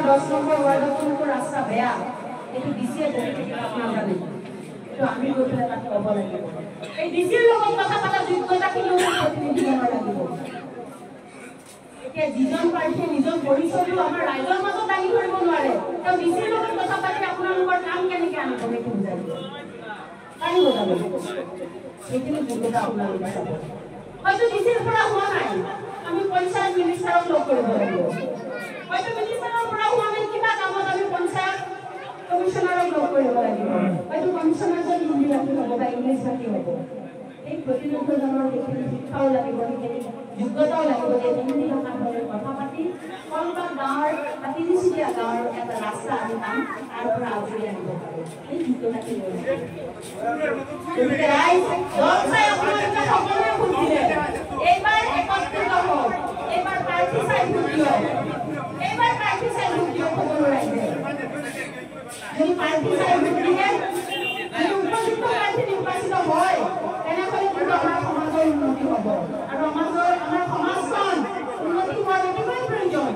10 number ৱাৰ্ডত কোনটো ৰাস্তা বেয়া এইটো ডিসিয়ে বহি আপোনাক জানে তো আমি গৈ পেলাই তাত ক'ব লাগিব এই ডিসিৰ লগত কথা পাতা যোগ্যতা কিনো প্ৰতিনিধি হ'ব লাগিব এতিয়া যিজন পাৰ্টিয়ে নিজৰ পৰিচয়টো আমাৰ ৰাইজৰ মাজত দাঙি ধৰিব নোৱাৰে তো ডিসিৰ লগত কথা পাতি আপোনালোকৰ কাম কেনেকৈ আনিব সেইটো বুজাই পাৰিব জানো এইখিনি যোগ্যতা আপোনালোকে চাব হয়তো ডিসিৰ পৰা হোৱা নাই আমি পঞ্চায়ত মিনিষ্টাৰক লগ কৰিব লাগিব হয়তো মিনিষ্টাৰৰ পৰা হোৱা নাই কিবা কামত আমি পঞ্চায়ত কমিশনাৰক লগ কৰিব লাগিব হয়তো কমিশনাৰজন হিন্দী ভাষী হ'ব বা ইংলিছ ভাষী হ'ব এই প্ৰতিনিধিজনৰ এইখিনি শিক্ষাও লাগিব সেইখিনি যোগ্যতাও লাগিব যে হিন্দী ভাষাত কথা পাতি কলকাতা গাঁৱৰ বা তিনিচুকীয়া গাঁৱৰ এটা ৰাস্তা আমি কাম তাৰ পৰা আজৰি আনিব পাৰোঁ এই যোগ্যতাখিনি গতিকে ৰাইজ দল চাই আপোনালোকে সকলোৱে ভোট দিলে এইবাৰ একত্ৰিত হওক এইবাৰ প্ৰাৰ্থী চাই ভোট দিয়ক এইবাৰ প্ৰাৰ্থী চাই ভোট দিয়ক সকলো ৰাইজে যদি প্ৰাৰ্থী চাই ভোট দিয়ে যদি উপযুক্ত প্ৰাৰ্থী নিৰ্বাচিত হয় তেনেহ'লে কিন্তু আমাৰ সমাজৰ উন্নতি হ'ব আৰু আমাৰ সমাজখন উন্নতি হোৱাৰ অতিকৈ প্ৰয়োজন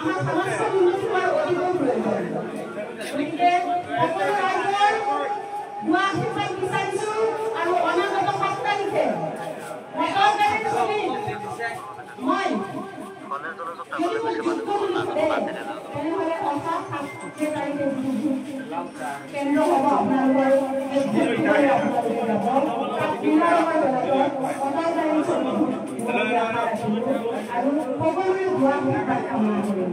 আমাৰ সমাজখন উন্নতি হোৱাৰ অতিকৈ প্ৰয়োজন গতিকে সকলো ৰাইজৰ দুৱা আশীৰ্বাদ বিচাৰিছোঁ আৰু অনাগত 7 তাৰিখে মতৰ গাড়ীত চলি মই তেনেহ'লে অহা 7 তাৰিখে কেন্দ্ৰ হ'ব আপোনালোকৰ আৰু সকলোৰে ভুৱা কামনা কৰিম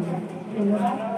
ধন্যবাদ